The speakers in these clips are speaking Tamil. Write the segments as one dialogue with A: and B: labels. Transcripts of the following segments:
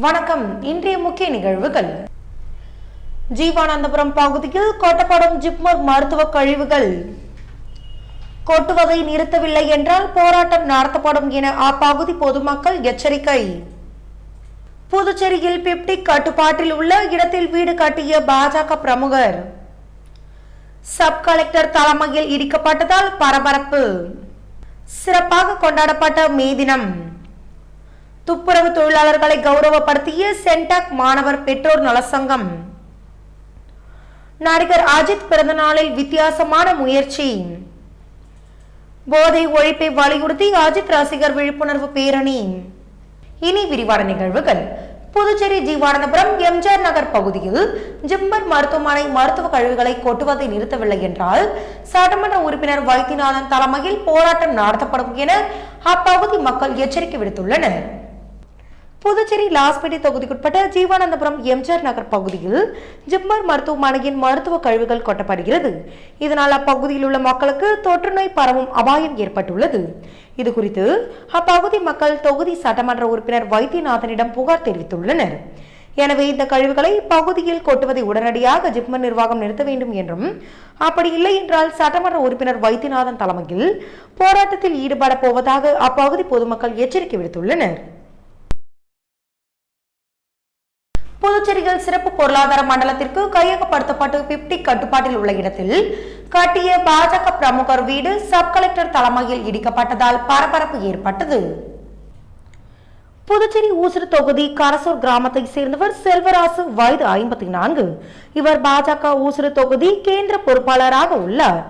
A: வணக்கம். இன்றைய முக்கிய நிகழ்வுகள். ஜீவானந்தபுரம் பகுதியில் கொட்டப்படும் ஜிப்மர் மருத்துவ கழிவுகள். கொட்டுவதை நிறுத்தவில்லை என்றால் போராட்டம் நடத்தப்படும் என அப்பகுதி பொதுமக்கள் எச்சரிக்கை. புதுச்சேரியில் பிப்டிக் கட்டுப்பாட்டில் உள்ள இடத்தில் வீடு கட்டிய பாஜக பிரமுகர். சப் கலெக்டர் தலைமையில் இடிக்கப்பட்டதால் பரபரப்பு. சிறப்பாக கொண்டாடப்பட்ட மே தினம். துப்புரவு தொழிலாளர்களை கௌரவப்படுத்திய சென்டாக் மாணவர் பெற்றோர் நலசங்கம். நடிகர் அஜித் பிறந்த நாளில் வித்தியாசமான முயற்சி. போதை ஒழிப்பை வலியுறுத்தி அஜித் ரசிகர் விழிப்புணர்வு பேரணி. இனி விரிவான நிகழ்வுகள். புதுச்சேரி ஜீவானந்தபுரம் எம்ஜிஆர் நகர் பகுதியில் ஜிப்மர் மருத்துவமனை மருத்துவ கழிவுகளை கொட்டுவதை நிறுத்தவில்லை என்றால் சட்டமன்ற உறுப்பினர் வைத்தியநாதன் தலைமையில் போராட்டம் நடத்தப்படும் என அப்பகுதி மக்கள் எச்சரிக்கை விடுத்துள்ளனர். புதுச்சேரி லாஸ்பேட்டை தொகுதிக்குட்பட்ட ஜீவானந்தபுரம் எம்ஜிஆர் நகர் பகுதியில் ஜிப்மர் மருத்துவமனையின் மருத்துவ கழிவுகள் கொட்டப்படுகிறது. இதனால் அப்பகுதியில் உள்ள மக்களுக்கு தொற்று நோய் பரவும் அபாயம் ஏற்பட்டுள்ளது. இதுகுறித்து அப்பகுதி மக்கள் தொகுதி சட்டமன்ற உறுப்பினர் வைத்தியநாதனிடம் புகார் தெரிவித்துள்ளனர். எனவே இந்த கழிவுகளை பகுதியில் கொட்டுவதை உடனடியாக ஜிப்மர் நிர்வாகம் நிறுத்த வேண்டும் என்றும், அப்படி இல்லை என்றால் சட்டமன்ற உறுப்பினர் வைத்தியநாதன் தலைமையில் போராட்டத்தில் ஈடுபட போவதாக அப்பகுதி பொதுமக்கள் எச்சரிக்கை விடுத்துள்ளனர். புதுச்சேரியில் சிறப்பு பொருளாதார மண்டலத்திற்கு கையகப்படுத்தப்பட்டு பிப்டிக் கட்டுப்பாட்டில் உள்ள இடத்தில் கட்டிய பாஜக பிரமுகர் வீடு சப் கலெக்டர் தலைமையில் இடிக்கப்பட்டதால் பரபரப்பு ஏற்பட்டது. புதுச்சேரி ஊசுறு தொகுதி கரசூர் கிராமத்தை சேர்ந்தவர் செல்வராசு, வயது 54. இவர் பாஜக ஊசுறு தொகுதி கேந்திர பொறுப்பாளராக உள்ளார்.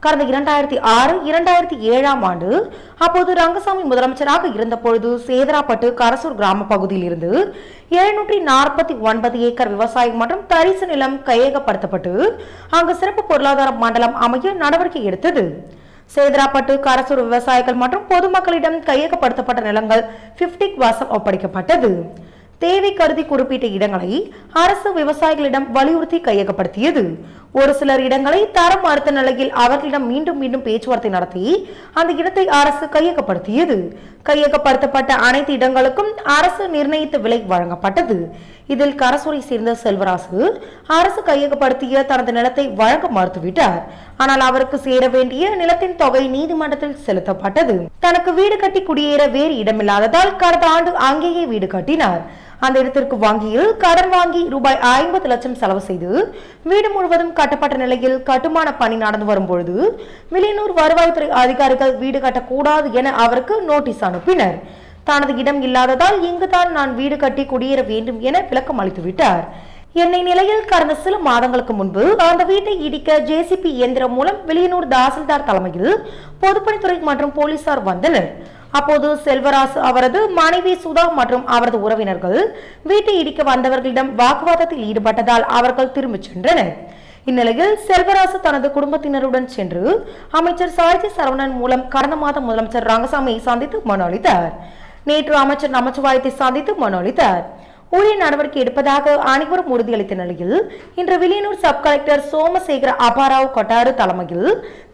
A: கடந்த 2006-2007 ஆண்டு அப்போது ரங்கசாமி முதலமைச்சராக இருந்த பொழுது சேதராப்பட்டு கரசூர் கிராம பகுதியில் இருந்து 749 ஏக்கர் விவசாயம் மற்றும் தரிசு நிலம் கையகப்படுத்தப்பட்டு அங்கு சிறப்பு பொருளாதார மண்டலம் அமைய நடவடிக்கை எடுத்தது. சேதராப்பட்டு கரசூர் விவசாயிகள் மற்றும் பொதுமக்களிடம் கையகப்படுத்தப்பட்ட நிலங்கள் பிப்டிக் வசம் ஒப்படைக்கப்பட்டது. தேவை கருதி குறிப்பிட்ட இடங்களை அரசு விவசாயிகளிடம் வலியுறுத்தி கையகப்படுத்தியது. ஒரு சிலர் இடங்களை தரம் மறுத்த நிலையில் அவர்களிடம் மீண்டும் மீண்டும் பேச்சுவார்த்தை நடத்தி அந்த இடத்தை அரசு கையகப்படுத்தியது. கையகப்படுத்தப்பட்ட அனைத்து இடங்களுக்கும் அரசு நிர்ணயித்த விலை வழங்கப்பட்டது. இதில் கரசூரை சேர்ந்த செல்வராசு அரசு கையகப்படுத்திய தனது நிலத்தை வழங்க மறுத்துவிட்டார். ஆனால் அவருக்கு சேர வேண்டிய நிலத்தின் தொகை நீதிமன்றத்தில் செலுத்தப்பட்டது. தனக்கு வீடு கட்டி குடியேற வேறு இடமில்லாததால் கடந்த ஆண்டு அங்கேயே வீடு கட்டினார். அந்த இடத்திற்கு வங்கியில் கடன் வாங்கி ரூபாய் 50 லட்சம் செலவு செய்து வீடு முழுவதும் கட்டப்பட்ட நிலையில் கட்டுமான பணி நடந்து வரும்பொழுது வில்லியனூர் வருவாய்த்துறை அதிகாரிகள் வீடு கட்டக்கூடாது என அவருக்கு நோட்டீஸ் அனுப்பினர். தனது இடம் இல்லாததால் இங்குதான் நான் வீடு கட்டி குடியேற வேண்டும் என விளக்கம் அளித்துவிட்டார். என்னை நிலையில் கடந்த சில மாதங்களுக்கு முன்பு அந்த வீட்டை இடிக்க ஜேசிபி இயந்திரம் மூலம் வில்லியனூர் தாசில்தார் தலைமையில் பொதுப்பணித்துறை மற்றும் போலீசார் வந்தனர். அப்போது செல்வராசு, அவரது மனைவி சுதா மற்றும் அவரது உறவினர்கள் வீட்டை இடிக்க வந்தவர்களிடம் வாக்குவாதத்தில் ஈடுபட்டதால் அவர்கள் திரும்பிச் சென்றனர். இந்நிலையில் செல்வராசு தனது குடும்பத்தினருடன் சென்று அமைச்சர் சாய்ஜி சரவணன் மூலம் கடந்த மாதம் முதலமைச்சர் ரங்கசாமியை சந்தித்து மனு அளித்தார். நேற்று அமைச்சர் நமச்சிவாயத்தை சந்தித்து மனு அளித்தார். உரிய நடவடிக்கை எடுப்பதாக அனைவரும் உறுதியளித்த நிலையில் இன்று வில்லியனூர் சப் கலெக்டர் சோமசேகர அபாராவ் கொட்டாரு தலைமையில்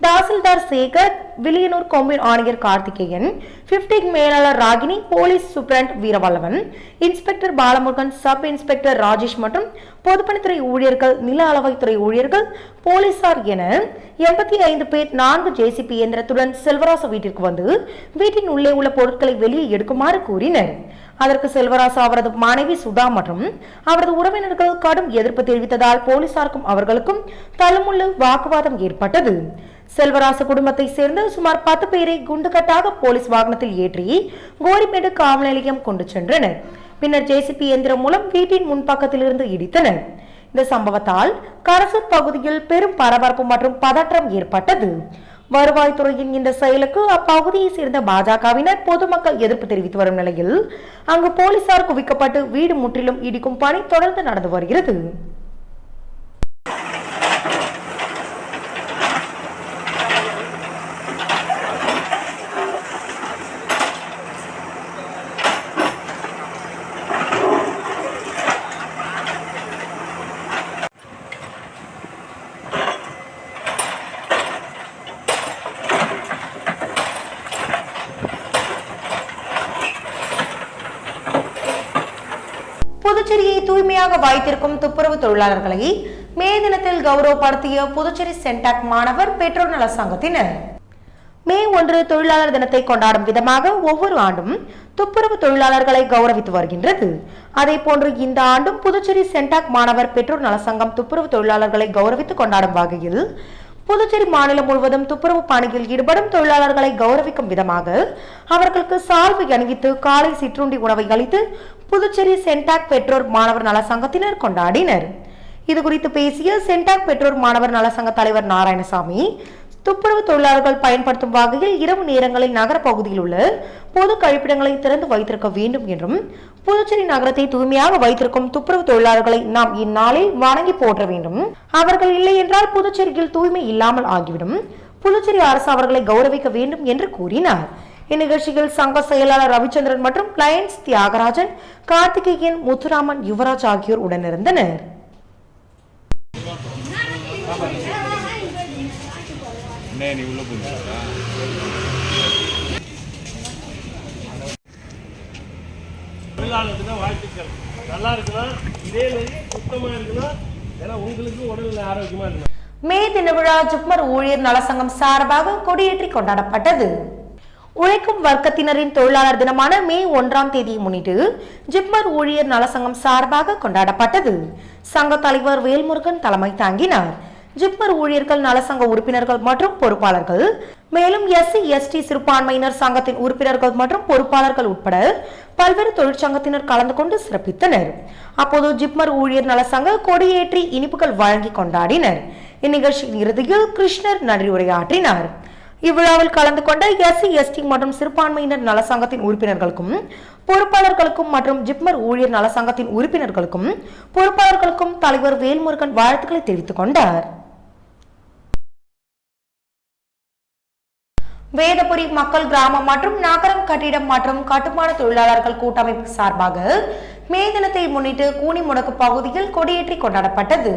A: தாசில்தார் சேகர், வில்லியனூர் கொம்யூன் ஆணையர் கார்த்திகேயன், பிப்டிக் மேலாளர் Ragini, police superintendent Veeravallavan, inspector Balamurugan, sub inspector Rajesh மற்றும் பொதுப்பணித்துறை ஊழியர்கள், நில அளவைத்துறை ஊழியர்கள், போலீசார் என 85 பேர் 4 ஜேசிபி இயந்திரத்துடன் செல்வராசு வீட்டிற்கு வந்து வீட்டின் உள்ளே உள்ள பொருட்களை வெளியே எடுக்குமாறு கூறினர். அதற்கு செல்வராசு, அவரது மனைவி சுதா மற்றும் அவரது உறவினர்கள் கடும் எதிர்ப்பு தெரிவித்ததால் போலீசாருக்கும் அவர்களுக்கும் தள்ளுமுள்ளு வாக்குவாதம் ஏற்பட்டது. செல்வராசு குடும்பத்தை சேர்ந்த சுமார் 10 பேரை குண்டுகட்டாக போலீஸ் வாகனத்தில் ஏற்றி கோரிமேடு காவல் நிலையம் கொண்டு சென்றனர். பின்னர் ஜேசிபி இயந்திரம் மூலம் வீட்டின் முன்பக்கத்திலிருந்து இடித்தனர். இந்த சம்பவத்தால் கரசூர் பகுதியில் பெரும் பரபரப்பு மற்றும் பதற்றம் ஏற்பட்டது. வருவாய்த்துறையின் இந்த செயலுக்கு அப்பகுதியை சேர்ந்த பாஜகவினர் பொதுமக்கள் எதிர்ப்பு தெரிவித்து வரும் நிலையில் அங்கு போலீசார் குவிக்கப்பட்டு வீடு முற்றிலும் இடிக்கும் பணி தொடர்ந்து நடந்து வருகிறது. தூய்மையாக வைத்திருக்கும் துப்புரவு தொழிலாளர்களை மே தினத்தில் கௌரவப்படுத்திய புதுச்சேரி சென்டாக் மாணவர் பெற்றோர் நல சங்கத்தினர். மே 1 தொழிலாளர் தினத்தை கொண்டாடும் விதமாக ஒவ்வொரு ஆண்டும் துப்புரவு தொழிலாளர்களை கௌரவித்து வருகின்றது. அதே போன்று இந்த ஆண்டும் புதுச்சேரி சென்டாக் மாணவர் பெற்றோர் நலசங்கம் துப்புரவு தொழிலாளர்களை கௌரவித்து கொண்டாடும் வகையில் புதுச்சேரி மாநிலம் முழுவதும் துப்புரவு பணியில் ஈடுபடும் தொழிலாளர்களை கௌரவிக்கும் விதமாக அவர்களுக்கு சால்வை அணிவித்து காலை சிற்றுண்டி உணவை அளித்து புதுச்சேரி சென்டாக் பெற்றோர் மாணவர் நல சங்கத்தினர் கொண்டாடினர். இதுகுறித்து பேசிய சென்டாக் பெற்றோர் மாணவர் நல சங்க தலைவர் நாராயணசாமி, துப்புரவு தொழிலாளர்கள் பயன்படுத்தும் வகையில் இரவு நேரங்களில் நகர பகுதியில் உள்ள பொது கழிப்பிடங்களை திறந்து வைத்திருக்க வேண்டும் என்றும், புதுச்சேரி நகரத்தை தூய்மையாக வைத்திருக்கும் துப்புரவு தொழிலாளர்களை நாம் இந்நாளில் வணங்கி போற்ற வேண்டும். அவர்கள் இல்லை என்றால் புதுச்சேரியில் தூய்மை இல்லாமல் ஆகிவிடும். புதுச்சேரி அரசு அவர்களை கௌரவிக்க வேண்டும் என்று கூறினார். இந்நிகழ்ச்சியில் சங்க செயலாளர் ரவிச்சந்திரன் மற்றும் லயன்ஸ் தியாகராஜன், கார்த்திகேயன், முத்துராமன், யுவராஜ் ஆகியோர் உடனிருந்தனர்.
B: வாழ்த்துக்கள். நல்லா இருக்கலாம், இதே மாதிரி சுத்தமா இருக்கலாம், ஏன்னா உங்களுக்கு உடல் ஆரோக்கியமா இருக்கலாம்.
A: மே தின விழா ஜிப்மர் ஊழியர் நலசங்கம் சார்பாக கொடியேற்றி கொண்டாடப்பட்டது. உழைக்கும் வர்க்கத்தினரின் தொழிலாளர் தினமான மே 1ஆம் தேதியை முன்னிட்டு ஜிப்மர் ஊழியர் நலசங்கம் சார்பாக கொண்டாடப்பட்டது. சங்க தலைவர் வேல்முருகன் தலைமை தாங்கினார். ஜிப்மர் ஊழியர்கள் நலசங்க உறுப்பினர்கள் மற்றும் பொறுப்பாளர்கள், மேலும் SC ST சிறுபான்மையினர் சங்கத்தின் உறுப்பினர்கள் மற்றும் பொறுப்பாளர்கள் உட்பட பல்வேறு தொழிற்சங்கத்தினர் கலந்து கொண்டு சிறப்பித்தனர். அப்போது ஜிப்மர் ஊழியர் நலசங்க கொடியேற்றி இனிப்புகள் வழங்கி கொண்டாடினர். இந்நிகழ்ச்சியின் இறுதியில் கிருஷ்ணர் நன்றி உரையாற்றினார். இவ்விழாவில் கலந்து கொண்ட SC ST மற்றும் சிறுபான்மையினர் நலசங்கத்தின் உறுப்பினர்களுக்கும் பொறுப்பாளர்களுக்கும் மற்றும் ஜிப்மர் ஊழியர் நலசங்கத்தின் உறுப்பினர்களுக்கும் பொறுப்பாளர்களுக்கும் தலைவர் வேல்முருகன் வாழ்த்துக்களை தெரிவித்துக் கொண்டார். வேதபுரி மக்கள் கிராமம் மற்றும் நகரம் கட்டிடம் மற்றும் கட்டுமான தொழிலாளர்கள் கூட்டமைப்பு சார்பாக மே தினத்தை முன்னிட்டு கூனிமுடக்கு பகுதியில் கொடியேற்றி கொண்டாடப்பட்டது.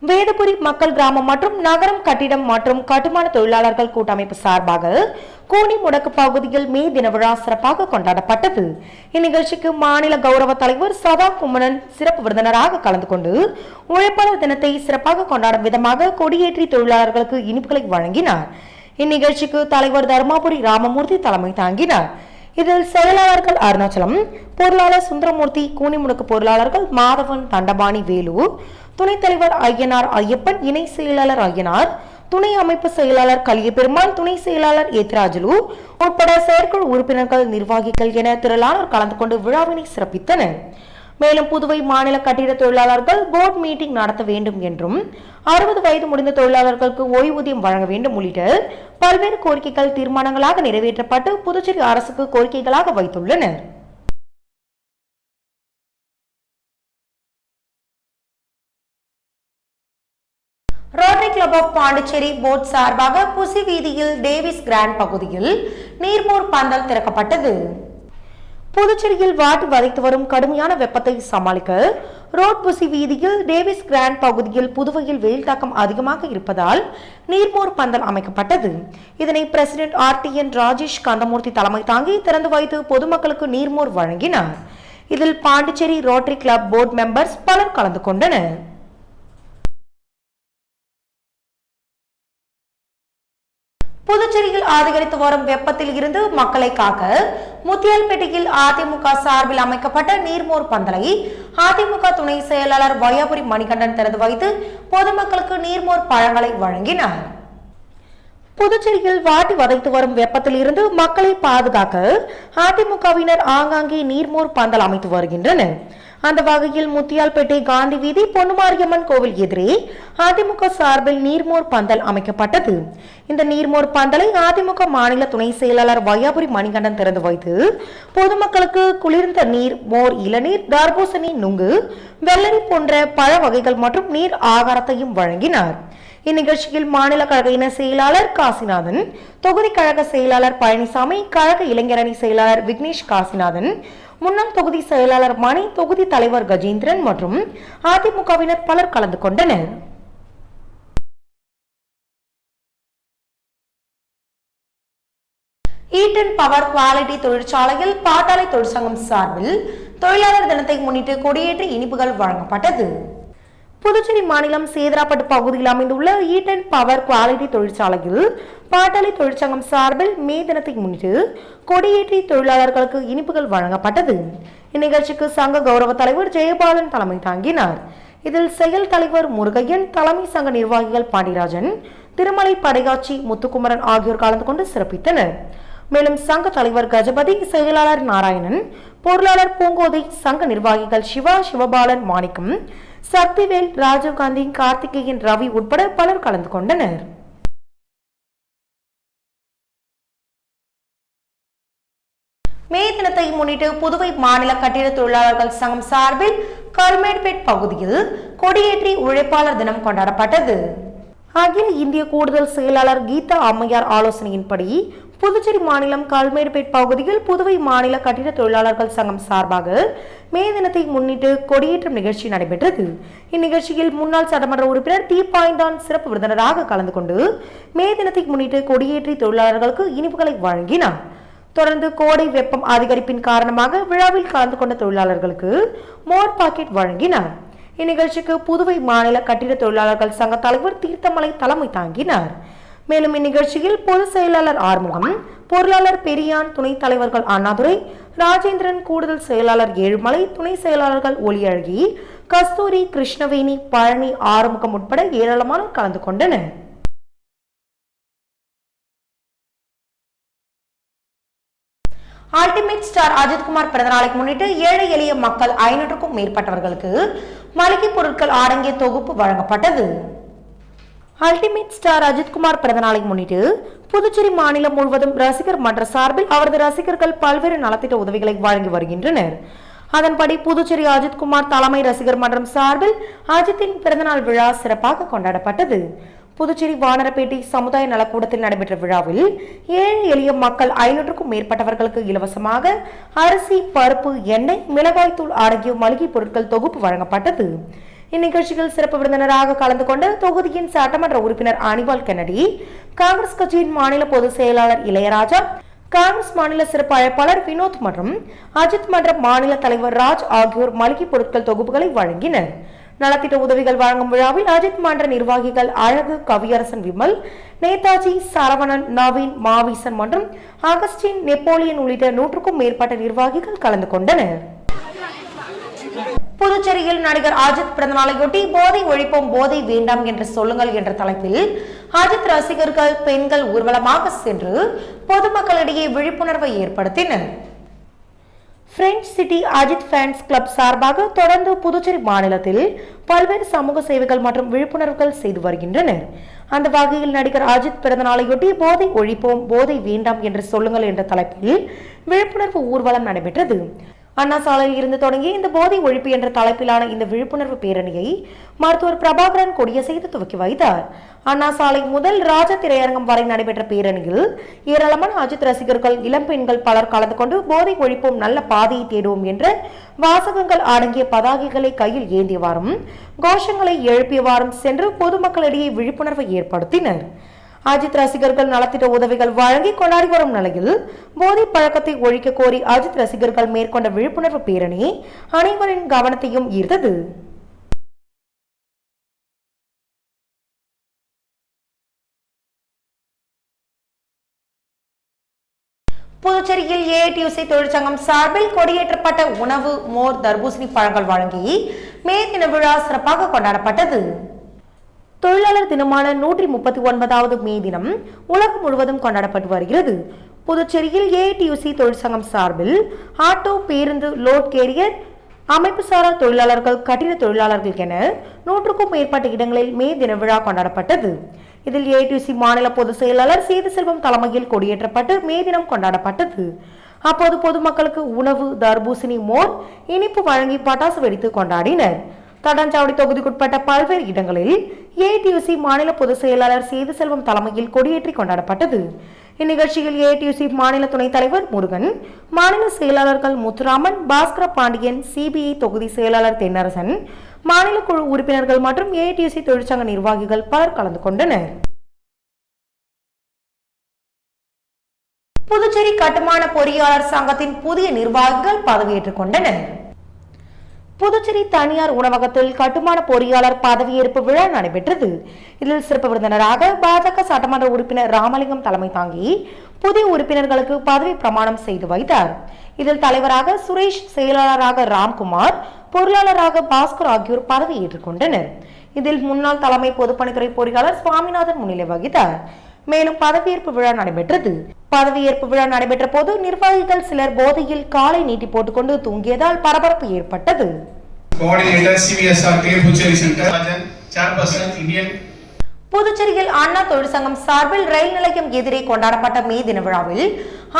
A: வேதபுரி மக்கள் கிராமம் மற்றும் நகரம் கட்டிடம் மற்றும் கட்டுமான தொழிலாளர்கள் கூட்டமைப்பு சார்பாக கூனிமுடக்கு பகுதியில் மே தின விழா சிறப்பாக கொண்டாடப்பட்டது. இந்நிகழ்ச்சிக்கு மாநில கௌரவ தலைவர் சதா குமணன் சிறப்பு விருந்தினராக கலந்து கொண்டு உழைப்பாளர் தினத்தை சிறப்பாக கொண்டாடும் விதமாக கொடியேற்றி தொழிலாளர்களுக்கு இனிப்புகளை வழங்கினார். இந்நிகழ்ச்சிக்கு தலைவர் தர்மாபுரி ராமமூர்த்தி தலைமை தாங்கினார். இதில் செயலாளர்கள் அருணாச்சலம், பொருளாளர் சுந்தரமூர்த்தி, கூனிமுடக்கு பொருளாளர்கள் மாதவன், தண்டபாணி, வேலு, துணைத் தலைவர் ஐயனார் ஐயப்பன், இணை செயலாளர் ஐயனார், துணை அமைப்பு செயலாளர் கலியபெருமாள், துணை செயலாளர் ஏத்ராஜுலு உட்பட செயற்குழு உறுப்பினர்கள், நிர்வாகிகள் என திரளானோர் கலந்து கொண்டு விழாவினை சிறப்பித்தனர். மேலும் புதுவை மாநில கட்டிட தொழிலாளர்கள் போர்டு மீட்டிங் நடத்த வேண்டும் என்றும், 60 வயது முடிந்த தொழிலாளர்களுக்கு ஓய்வூதியம் வழங்க வேண்டும் உள்ளிட்ட பல்வேறு கோரிக்கைகள் தீர்மானங்களாக நிறைவேற்றப்பட்டு புதுச்சேரி அரசுக்கு கோரிக்கைகளாக வைத்துள்ளனர். Rotary club of Pondicherry board சார்பாக புசி வீதியில் டேவிஸ் கிராண்ட் பகுதியில் நீர்மோர் பந்தல் திறக்கப்பட்டது. புதுச்சேரியில் வாட்டி வதைத்து வரும் கடுமையான வெப்பத்தை சமாளிக்க ரோட் புசி வீதியில் டேவிஸ் கிராண்ட் பகுதியில் புதுவையில் வெயில் தாக்கம் அதிகமாக இருப்பதால் நீர்மோர் பந்தல் அமைக்கப்பட்டது. இதனை பிரசிடென்ட் RTN ராஜேஷ் கந்தமூர்த்தி தலைமை தாங்கி திறந்து வைத்து பொதுமக்களுக்கு நீர்மோர் வழங்கினார். இதில் Pondicherry rotary club board members பலர் கலந்து கொண்டனர். புதுச்சேரியில் அதிகரித்து வரும் வெப்பத்தில் இருந்து மக்களை காக்க முத்தியால்பேட்டையில் அதிமுக சார்பில் அமைக்கப்பட்ட நீர்மோர் பந்தலை அதிமுக துணை செயலாளர் வையாபுரி மணிகண்டன் திறந்து வைத்து பொதுமக்களுக்கு நீர்மோர் பழங்களை வழங்கினார். புதுச்சேரியில் வாட்டி வதைத்து வரும் வெப்பத்தில் இருந்து மக்களை பாதுகாக்க அதிமுகவினர் ஆங்காங்கே நீர்மோர் பந்தல் அமைத்து வருகின்றனர். அந்த வகையில் முத்தியால்பேட்டை காந்தி வீதி பொன்னுமாரியம்மன் கோவில் எதிரே அதிமுக சார்பில் நீர்மோர் பந்தல் அமைக்கப்பட்டது. இந்த நீர்மோர் பந்தலை அதிமுக மாநில துணை செயலாளர் வையாபுரி மணிகண்டன் திறந்து வைத்து பொதுமக்களுக்கு குளிர்ந்த நீர், மோர், இளநீர், தர்பூசணி, நுங்கு, வெள்ளரி போன்ற பழ வகைகள் மற்றும் நீர் ஆகாரத்தையும் வழங்கினார். இந்நிகழ்ச்சியில் மாநில கழக இன செயலாளர் காசிநாதன், தொகுதி கழக செயலாளர் பழனிசாமி, கழக இளைஞரணி செயலாளர் விக்னேஷ் காசிநாதன், முன்னாள் தொகுதி செயலாளர் மணி, தொகுதி தலைவர் கஜேந்திரன் மற்றும் அதிமுகவினர் பலர் கலந்து கொண்டனர். ஈட்டன் பவர் குவாலிட்டி தொழிற்சாலையில் பாட்டாளி தொழிற்சங்கம் சார்பில் தொழிலாளர் தினத்தை முன்னிட்டு கொடியேற்றி இனிப்புகள் வழங்கப்பட்டது. புதுச்சேரி மாநிலம் சேதராப்பட்டு பகுதியில் அமைந்துள்ள ஈட்டன் பவர் குவாலிட்டி தொழிற்சாலையில் பாட்டாளி தொழிற்சங்கம் சார்பில் மே தினத்தை முன்னிட்டு கொடியேற்றி தொழிலாளர்களுக்கு இனிப்புகள் வழங்கப்பட்டது. இந்நிகழ்ச்சிக்கு சங்க கௌரவ தலைவர் ஜெயபாலன் தலைமை தாங்கினார். இதில் செயல் தலைவர் முருகையன், தலைமை சங்க நிர்வாகிகள் பாண்டியராஜன், திருமலை படையாச்சி, முத்துக்குமரன் ஆகியோர் கலந்து கொண்டு சிறப்பித்தனர். மேலும் சங்க தலைவர் கஜபதி, செயலாளர் நாராயணன், பொருளாளர் பூங்கோதை, சங்க நிர்வாகிகள் சிவா, சிவபாலன், மாணிக்கம், சக்திவேல், ராஜீவ்காந்தி, கார்த்திகேயன், ரவி உட்பட பலர் கலந்து கொண்டனர். மே தினத்தை முன்னிட்டு புதுவை மாநில கட்டிட தொழிலாளர்கள் சங்கம் சார்பில் கல்மேட்பேட் பகுதியில் கொடியேற்றி உழைப்பாளர் தினம் கொண்டாடப்பட்டது. அகில இந்திய கூடுதல் செயலாளர் கீதா அம்மையார் ஆலோசனையின்படி புதுச்சேரி மாநிலம் கல்மேட்பேட் பகுதியில் புதுவை மாநில கட்டிட தொழிலாளர்கள் சங்கம் சார்பாக மே தினத்தை முன்னிட்டு கொடியேற்றும் நிகழ்ச்சி நடைபெற்றது. இந்நிகழ்ச்சியில் முன்னாள் சட்டமன்ற உறுப்பினர் தீபாய்ந்தான் சிறப்பு விருந்தினராக கலந்து கொண்டு மே தினத்தை முன்னிட்டு கொடியேற்றி தொழிலாளர்களுக்கு இனிப்புகளை வழங்கினார். தொடர்ந்து கோடை வெப்பம் அதிகரிப்பின் காரணமாக விழாவில் கலந்து கொண்ட தொழிலாளர்களுக்கு மோர் பாக்கெட் வழங்கினார். இந்நிகழ்ச்சிக்கு புதுவை மாநில கட்டிட தொழிலாளர்கள் சங்க தலைவர் தீர்த்தமலை தலைமை தாங்கினார். மேலும் இந்நிகழ்ச்சியில் பொதுச் செயலாளர் ஆறுமுகம், பொருளாளர் பெரியான், துணைத் தலைவர்கள் அண்ணாதுரை, ராஜேந்திரன், கூடுதல் செயலாளர் ஏழுமலை, துணை செயலாளர்கள் ஒளியழகி, கஸ்தூரி, கிருஷ்ணவேணி, பழனி, ஆறுமுகம் உட்பட ஏராளமானோர் கலந்து கொண்டனர். அல்டிமேட் ஸ்டார் அஜித்குமார் பிறந்தநாளை முன்னிட்டு ஏழை எளிய மக்கள் 500க்கும் மேற்பட்டவர்களுக்கு மளிகை பொருட்கள் அடங்கிய தொகுப்பு வழங்கப்பட்டது. அல்டிமேட் ஸ்டார் அஜித்குமார் பிறந்தநாளை முன்னிட்டு புதுச்சேரி மாநிலம் முழுவதும் ரசிகர் மன்ற சார்பில் அவரது ரசிகர்கள் பல்வேறு நலத்திட்ட உதவிகளை வழங்கி வருகின்றனர். அதன்படி புதுச்சேரி அஜித்குமார் தலைமை ரசிகர் மன்றம் சார்பில் அஜித்தின் பிறந்தநாள் விழா சிறப்பாக கொண்டாடப்பட்டது. புதுச்சேரி வானரப்பேட்டை சமுதாய நலக்கூடத்தில் நடைபெற்ற விழாவில் ஏழை எளிய மக்கள் 500க்கும் மேற்பட்டவர்களுக்கு இலவசமாக அரிசி, பருப்பு, எண்ணெய், மிளகாய்த்தூள் அடங்கிய மளிகை பொருட்கள் தொகுப்பு வழங்கப்பட்டது. இந்நிகழ்ச்சியில் சிறப்பு விருந்தினராக கலந்து கொண்ட தொகுதியின் சட்டமன்ற உறுப்பினர் அனிபால் கென்னடி, காங்கிரஸ் கட்சியின் மாநில பொதுச் செயலாளர் இளையராஜா, காங்கிரஸ் மாநில சிறப்பு அழைப்பாளர் வினோத் மற்றும் அஜித் மன்ற மாநில தலைவர் ராஜ் ஆகியோர் மளிகை பொருட்கள் தொகுப்புகளை வழங்கினர். நலத்திட்ட உதவிகள் வழங்கும் விழாவில் அஜித் மன்ற நிர்வாகிகள் அழகு, கவியரசன், விமல், நேதாஜி, சரவணன், நவீன், மாவீசன் மற்றும் அகஸ்டின், நெப்போலியன் உள்ளிட்ட 100க்கும் மேற்பட்ட நிர்வாகிகள் கலந்து கொண்டனர். புதுச்சேரியில் நடிகர் அஜித் பிறந்தநாளையொட்டி போதை ஒழிப்போம், போதை வேண்டாம் என்று சொல்லுங்கள் என்ற தலைப்பில் அஜித் ரசிகர்கள், பெண்கள் ஊர்வலமாக சென்று பொதுமக்களிடையே விழிப்புணர்வை ஏற்படுத்தினர். French city Ajith fans club சார்பாக தொடர்ந்து புதுச்சேரி மாநிலத்தில் பல்வேறு சமூக சேவைகள் மற்றும் விழிப்புணர்வுகள் செய்து வருகின்றனர். அந்த வகையில் நடிகர் அஜித் பிறந்தநாளையொட்டி போதை ஒழிப்போம், போதை வேண்டாம் என்று சொல்லுங்கள் என்ற தலைப்பில் விழிப்புணர்வு ஊர்வலம் நடைபெற்றது. அண்ணா சாலையில் இருந்து தொடங்கிய இந்த போதை ஒழிப்பு என்ற தலைப்பிலான இந்த விழிப்புணர்வு பேரணியை மருத்துவர் பிரபாகரன் கொடியசைத்து துவக்கி வைத்தார். அண்ணா சாலை முதல் ராஜா திரையரங்கம் வரை நடைபெற்ற பேரணியில் ஏராளமான அஜித் ரசிகர்கள், இளம்பெண்கள் பலர் கலந்து கொண்டு போதை ஒழிப்போம், நல்ல பாதையை தேடுவோம் என்ற வாசகங்கள் அடங்கிய பதாகைகளை கையில் ஏந்தியவாறும் கோஷங்களை எழுப்பியவாறும் சென்று பொதுமக்களிடையே விழிப்புணர்வை ஏற்படுத்தினர். அஜித் ரசிகர்கள் நலத்திட்ட உதவிகள் வழங்கி கொண்டாடி வரும் நிலையில் போதை பழக்கத்தை ஒழிக்க கோரி அஜித் ரசிகர்கள் மேற்கொண்ட விழிப்புணர்வு பேரணி அனைவரின் கவனத்தையும் ஈர்த்தது. புதுச்சேரியில் ஏஐடியுசி தொழிற்சங்கம் சார்பில் கொடியேற்றப்பட்ட உணவு, மோர், தர்பூசணி பழங்கள் வழங்கி மே தின விழா சிறப்பாக கொண்டாடப்பட்டது. தொழிலாளர் தினமான 139வது மே தினம் உலகம் முழுவதும் கொண்டாடப்பட்டு வருகிறது. புதுச்சேரியில் ஏஐடியுசி தொழிற்சங்கம் சார்பில் ஆட்டோ, பேருந்து, லோட் கேரியர், அமைப்பு சாரா தொழிலாளர்கள், கட்டிட தொழிலாளர்கள் என 100க்கும் மேற்பட்ட இடங்களில் மே தின விழா கொண்டாடப்பட்டது. இதில் ஏஐடியுசி மாநில பொதுச் செயலாளர் சேது செல்வம் தலைமையில் கொடியேற்றப்பட்டு மே தினம் கொண்டாடப்பட்டது. அப்போது பொதுமக்களுக்கு உணவு, தர்பூசணி, மோர், இனிப்பு வழங்கி பட்டாசு வெடித்து கொண்டாடினர். தடஞ்சாவடி தொகுதிக்குட்பட்ட பல்வேறு இடங்களில் ஏஐடியுசி மாநில பொதுச் செயலாளர் சேது செல்வம் தலைமையில் கொடியேற்றி கொண்டாடப்பட்டது. இந்நிகழ்ச்சியில் ஏஐடியுசி மாநில துணைத் தலைவர் முருகன், மாநில செயலாளர்கள் முத்துராமன், பாஸ்கர பாண்டியன், சிபிஐ தொகுதி செயலாளர் தென்னரசன், மாநில குழு உறுப்பினர்கள் மற்றும் ஏஐடியுசி தொழிற்சங்க நிர்வாகிகள் பலர் கலந்து கொண்டனர். புதுச்சேரி கட்டுமான பொறியாளர் சங்கத்தின் புதிய நிர்வாகிகள் பதவியேற்றுக் கொண்டனர். புதுச்சேரி தனியார் உணவகத்தில் கட்டுமான பொறியாளர் பதவியேற்பு விழா நடைபெற்றது. இதில் சிறப்பு விருந்தினராக பாஜக சட்டமன்ற உறுப்பினர் ராமலிங்கம் தலைமை தாங்கி புதிய உறுப்பினர்களுக்கு பதவி பிரமாணம் செய்து வைத்தார். இதில் தலைவராக சுரேஷ், செயலாளராக ராம்குமார், பொருளாளராக பாஸ்கர் ஆகியோர் பதவியேற்றுக் கொண்டனர். இதில் முன்னாள் தலைமை பொதுப்பணித்துறை பொறியாளர் சுவாமிநாதன் முன்னிலை வகித்தார். மேலும் பதவியேற்பு விழா நடைபெற்றது. பதவியேற்பு விழா நடைபெற்ற போது நிர்வாகிகள் சிலர் போதையில் காலை நீட்டி போட்டுக்கொண்டு தூங்கியதால் பரபரப்பு ஏற்பட்டது. புதுச்சேரியில் அண்ணா தொழிற்சங்கம் சார்பில் ரயில் நிலையம் எதிரே கொண்டாடப்பட்ட மே தின விழாவில்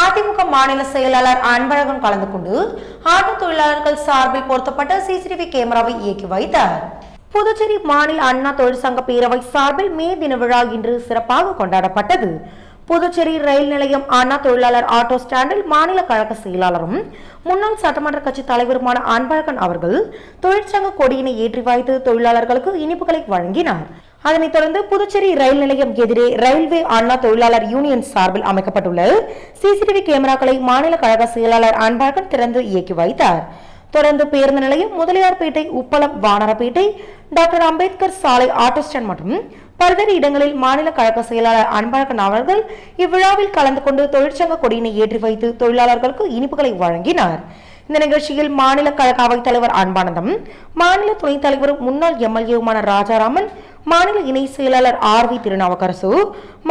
A: அதிமுக மாநில செயலாளர் அன்பழகன் கலந்து கொண்டு ஆட்டோ தொழிலாளர்கள் சார்பில் பொருத்தப்பட்ட சிசிடிவி கேமராவை இயக்கி வைத்தார். புதுச்சேரி மாநில அண்ணா தொழிற்சங்க பேரவை சார்பில் மே தின விழா இன்று சிறப்பாக கொண்டாடப்பட்டது. புதுச்சேரி ரயில் நிலையம் அண்ணா தொழிலாளர் ஆட்டோ ஸ்டாண்டில் மாநில கழக செயலாளரும் முன்னாள் சட்டமன்ற கட்சி தலைவருமான அன்பழகன் அவர்கள் தொழிற்சங்க கொடியினை ஏற்றி வைத்து தொழிலாளர்களுக்கு இனிப்புகளை வழங்கினார். அதனைத் தொடர்ந்து புதுச்சேரி ரயில் நிலையம் எதிரே ரயில்வே அண்ணா தொழிலாளர் யூனியன் சார்பில் அமைக்கப்பட்டுள்ள சிசிடிவி கேமராக்களை மாநில கழக செயலாளர் அன்பழகன் திறந்து இயக்கி வைத்தார். தொடர்ந்து பேருந்து நிலையம், முதலியார்பேட்டை, உப்பளம், வானரப்பேட்டை, டாக்டர் அம்பேத்கர் சாலை, ஆட்டோ ஸ்டாண்ட் மற்றும் பல்வேறு இடங்களில் மாநில கழக செயலாளர் அன்பழகன் அவர்கள் இவ்விழாவில் கலந்து கொண்டு தொழிற்சங்க கொடியினை ஏற்றி வைத்து தொழிலாளர்களுக்கு இனிப்புகளை வழங்கினார். இந்த நிகழ்ச்சியில் மாநில கழக அவைத் தலைவர் அன்பானந்தம், மாநில துணைத் தலைவரும் முன்னாள் எம்எல்ஏவுமான ராஜாராமன், மாநில இணை செயலாளர் ஆர்.வி. திருநாவுக்கரசு,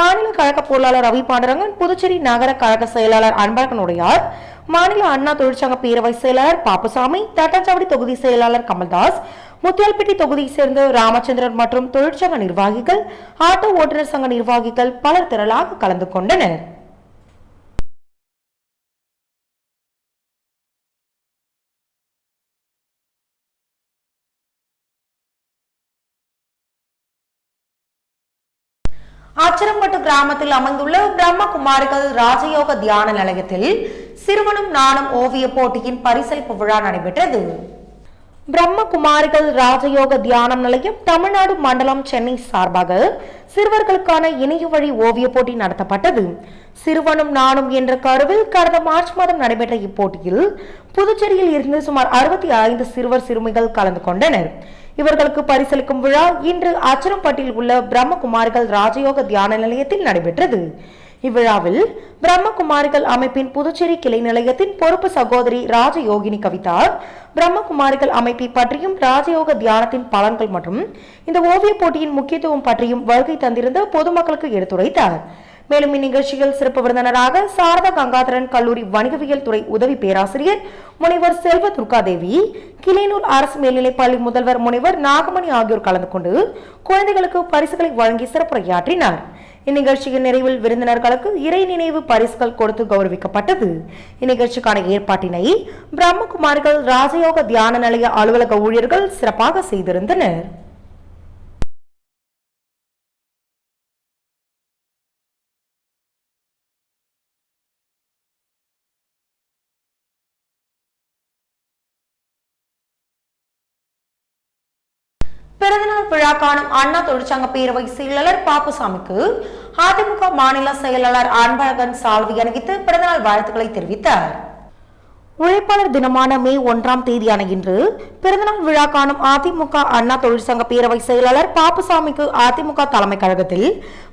A: மாநில கழக பொருளாளர் ரவி பாண்டரங்கன், புதுச்சேரி நகர கழக செயலாளர் அன்பழகன் உடையார், மாநில அண்ணா தொழிற்சங்க பேரவை செயலாளர் பாப்புசாமி, தட்டாஞ்சாவடி தொகுதி செயலாளர் கமல்தாஸ், முத்தியால்பேட்டை தொகுதியை சேர்ந்த ராமச்சந்திரன் மற்றும் தொழிற்சங்க நிர்வாகிகள், ஆட்டோ ஓட்டுநர் சங்க நிர்வாகிகள் பலர் திரளாக கலந்து கொண்டனர். ஆச்சரம்பட்டு கிராமத்தில் அமைந்துள்ள பிரம்மகுமாரிகள் ராஜயோக தியான நிலையத்தில் சிறுவனும் நானும் ஓவிய போட்டியின் பரிசளிப்பு விழா நடைபெற்றது. பிரம்மகுமாரிகள் ராஜயோக தியானம் நிலையம் தமிழ்நாடு மண்டலம் சென்னை சார்பாக சிறுவர்களுக்கான இணைய வழி ஓவிய போட்டி நடத்தப்பட்டது. சிறுவனும் நானும் என்ற கருவில் கடந்த மார்ச் மாதம் நடைபெற்ற இப்போட்டியில் புதுச்சேரியில் இருந்து சுமார் 65 சிறுவர் சிறுமிகள் கலந்து கொண்டனர். இவர்களுக்கு பரிசளிக்கும் விழா இன்று அச்சரம்பட்டில் உள்ள பிரம்மகுமாரிகள் ராஜயோக தியான நிலையத்தில் நடைபெற்றது. இவ்விழாவில் பிரம்மகுமாரிகள் அமைப்பின் புதுச்சேரி கிளை நிலையத்தின் பொறுப்பு சகோதரி ராஜயோகினி கவிதா பிரம்மகுமாரிகள் அமைப்பை பற்றியும் ராஜயோக தியானத்தின் பலன்கள் மற்றும் இந்த ஓவிய போட்டியின் முக்கியத்துவம் பற்றியும் வருகை தந்திருந்த பொதுமக்களுக்கு எடுத்துரைத்தார். மேலும் இந்நிகழ்ச்சியில் சிறப்பு விருந்தினராக சாரதா கங்காதரன் கல்லூரி வணிகவியல் துறை உதவி பேராசிரியர் முனைவர் செல்வ துர்காதேவி, கிளியனூர் அரசு மேல்நிலைப் பள்ளி முதல்வர் முனைவர் நாகமணி ஆகியோர் கலந்து கொண்டு குழந்தைகளுக்கு பரிசுகளை வழங்கி சிறப்புரையாற்றினார். இந்நிகழ்ச்சியின் நிறைவில் விருந்தினர்களுக்கு இறை நினைவு பரிசுகள் கொடுத்து கௌரவிக்கப்பட்டது. இந்நிகழ்ச்சிக்கான ஏற்பாட்டினை பிரம்மகுமாரிகள் ராஜயோக தியான நிலைய அலுவலக ஊழியர்கள் சிறப்பாக செய்திருந்தனர். பிறந்தநாள் விழா காணும் அண்ணா தொழிற்சங்க பேரவை செயலாளர் பாப்புசாமிக்கு அதிமுக மாநில செயலாளர் அன்பழகன் சால்வை அணிவித்து பிறந்தநாள் வாழ்த்துக்களை தெரிவித்தார். உழைப்பாளர் தினமான மே 1ஆம் தேதியான இன்று பிறந்தநாள் விழா காணும் அதிமுக அண்ணா தொழிற்சங்க பேரவை செயலாளர் பாப்புசாமிக்கு அதிமுக தலைமை கழகத்தில்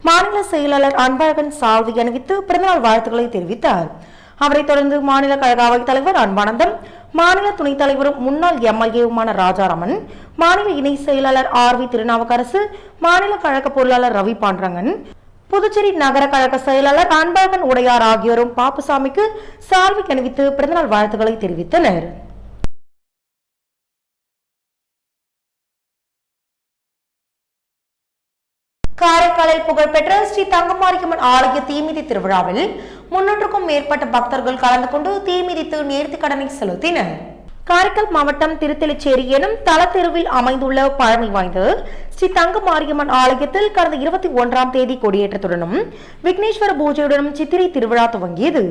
A: மாநில செயலாளர் அன்பழகன் சால்வை அணிவித்து பிறந்தநாள் வாழ்த்துக்களை தெரிவித்தார். அவரை தொடர்ந்து மாநில கழக அவைத் தலைவர் அன்பானந்தம், மாநில துணைத் தலைவரும் முன்னாள் எம்எல்ஏவுமான ராஜாராமன், மாநில இணை செயலாளர் ஆர்.வி. திருநாவுக்கரசு, மாநில கழக பொருளாளர் ரவி பாண்டரங்கன், புதுச்சேரி நகர கழக செயலாளர் அன்பழகன் உடையார் ஆகியோரும் பாப்புசாமிக்கு சால்வை அணிவித்து பிறந்தநாள் வாழ்த்துக்களை தெரிவித்தனர். காரைக்காலில் புகழ்பெற்ற ஸ்ரீ தங்கமாரியம்மன் ஆலய தீமிதி திருவிழாவில் 300க்கும் மேற்பட்ட பக்தர்கள் கலந்து கொண்டு தீமிதித்து நேர்த்திக் கடனை செலுத்தினர். காரைக்கால் மாவட்டம் திருத்தெலிச்சேரி எனும் தலத்தெருவில் அமைந்துள்ள பழமை வாய்ந்த ஸ்ரீ தங்க மாரியம்மன் ஆலயத்தில் கடந்த 21ஆம் தேதி கொடியேற்றத்துடனும் விக்னேஸ்வர பூஜையுடனும் சித்திரை திருவிழா துவங்கியது.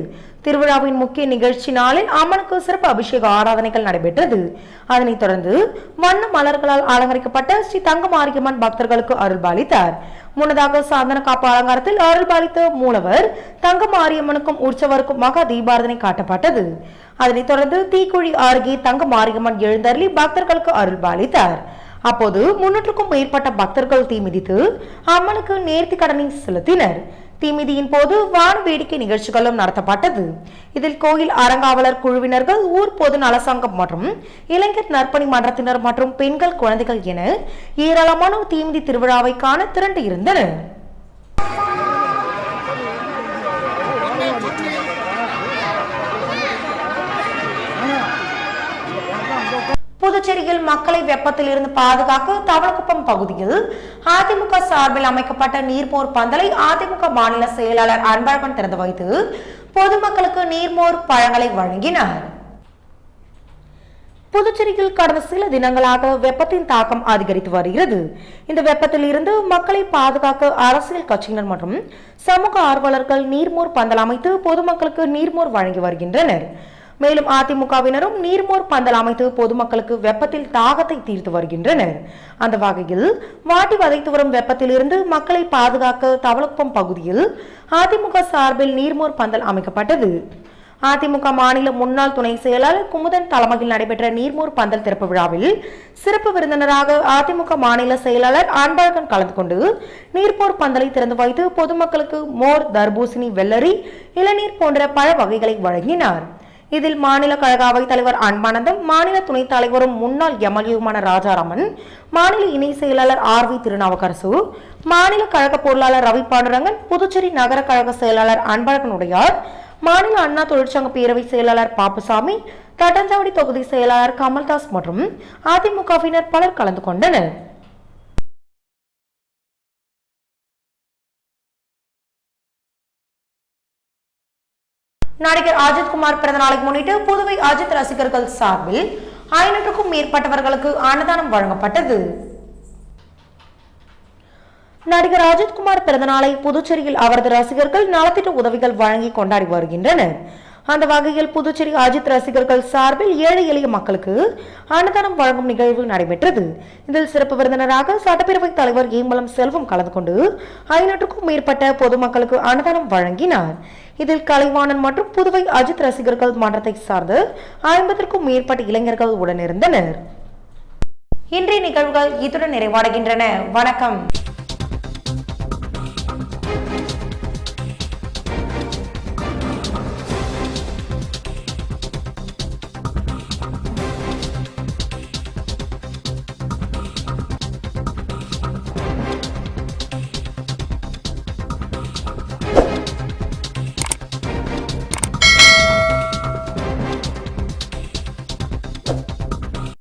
A: திருவிழாவின் முக்கிய நிகழ்ச்சி நாளில் அம்மனுக்கு சிறப்பு அபிஷேக ஆராதனைகள் நடைபெற்றது. அதனைத் தொடர்ந்து வண்ண மலர்களால் அலங்கரிக்கப்பட்ட ஸ்ரீ தங்க மாரியம்மன் பக்தர்களுக்கு அருள்பாலித்தார். முன்னதாக சாந்தன காப்பு அலங்காரத்தில் அருள்பாலித்த மூலவர் தங்க மாரியம்மனுக்கும் உற்சவருக்கும் மகா தீபாரதனை காட்டப்பட்டது. அதனைத் தொடர்ந்து தீக்குழி அருகே தங்க மாரியம்மன் எழுந்தருளி பக்தர்களுக்கு அருள்பாலித்தார். அப்போது 300க்கும் மேற்பட்ட பக்தர்கள் தீமிதித்து அம்மனுக்கு நேர்த்தி கடனை செலுத்தினர். தீமிதியின் போது வான வேடிக்கை நிகழ்ச்சிகளும் நடத்தப்பட்டது. இதில் கோயில் அறங்காவலர் குழுவினர்கள், ஊர் பொது நல சங்கம் மற்றும் இளைஞர் நற்பணி மன்றத்தினர் மற்றும் பெண்கள், குழந்தைகள் என ஏராளமான தீமிதி திருவிழாவை காண திரண்டு இருந்தனர். புதுச்சேரியில் மக்களை வெப்பத்தில் இருந்து பாதுகாக்க தவளக்குப்பம் பகுதியில் அதிமுக சார்பில் அமைக்கப்பட்ட நீர்மோர் பந்தலை அதிமுக மாநில செயலாளர் அன்பழகன் திறந்து வைத்து பொதுமக்களுக்கு நீர்மோர் பழங்களை வழங்கினார். புதுச்சேரியில் கடந்த சில தினங்களாக வெப்பத்தின் தாக்கம் அதிகரித்து வருகிறது. இந்த வெப்பத்தில் இருந்து மக்களை பாதுகாக்க அரசியல் கட்சியினர் மற்றும் சமூக ஆர்வலர்கள் நீர்மோர் பந்தல் அமைத்து பொதுமக்களுக்கு நீர்மோர் வழங்கி வருகின்றனர். மேலும் அதிமுகவினரும் நீர்மோர் பந்தல் அமைத்து பொதுமக்களுக்கு வெப்பத்தில் தாகத்தை தீர்த்து வருகின்றனர். அந்த வகையில் வாட்டி வதைத்து வரும் வெப்பத்தில் இருந்து மக்களை பாதுகாக்க தவளக்குப்பம் பகுதியில் அதிமுக சார்பில் நீர்மோர் பந்தல் அமைக்கப்பட்டது. அதிமுக மாநில முன்னாள் துணை செயலாளர் குமுதன் தலைமையில் நடைபெற்ற நீர்மோர் பந்தல் திறப்பு விழாவில் சிறப்பு விருந்தினராக அதிமுக மாநில செயலாளர் அன்பழகன் கலந்து கொண்டு நீர்மோர் பந்தலை திறந்து வைத்து பொதுமக்களுக்கு மோர், தர்பூசணி, வெள்ளரி, இளநீர் போன்ற பழ வகைகளை வழங்கினார். இதில் மாநில கழக அவைத் தலைவர் அன்பானந்தம், மாநில துணைத் தலைவரும் முன்னாள் எம்எல்ஏவுமான ராஜாராமன், மாநில இணை செயலாளர் RV திருநாவுக்கரசு, மாநில கழக பொருளாளர் ரவி பாண்டுரங்கன், புதுச்சேரி நகர கழக செயலாளர் அன்பழகன் உடையார், மாநில அண்ணா தொழிற்சங்க பேரவை செயலாளர் பாப்புசாமி, தட்டஞ்சாவடி தொகுதி செயலாளர் கமல்தாஸ் மற்றும் அதிமுகவினர் பலர் கலந்து கொண்டனர். நடிகர் அஜித்குமார் பிறந்த நாளை முன்னிட்டு புதுவை அஜித் ரசிகர்கள் சார்பில் 500க்கும் மேற்பட்டவர்களுக்கு அன்னதானம் வழங்கப்பட்டது. நடிகர் அஜித்குமார் பிறந்த நாளை புதுச்சேரியில் அவரது ரசிகர்கள் நலத்திட்ட உதவிகள் வழங்கி கொண்டாடி வருகின்றனர். அந்த வகையில் புதுச்சேரி அஜித் ரசிகர்கள் சார்பில் ஏழை எளிய மக்களுக்கு அன்னதானம் வழங்கும் நிகழ்வு நடைபெற்றது. இதில் சிறப்பு விருந்தினராக சட்டப்பேரவைத் தலைவர் ஏம்பலம் செல்வம் கலந்து கொண்டு 500க்கும் மேற்பட்ட பொதுமக்களுக்கு அன்னதானம் வழங்கினார். இதில் கலைவாணன் மற்றும் புதுவை அஜித் ரசிகர்கள் மன்றத்தை சார்ந்து 50க்கும் மேற்பட்ட இளைஞர்கள் உடனிருந்தனர். இன்றைய நிகழ்வுகள் இத்துடன் நிறைவடைகின்றன. வணக்கம்.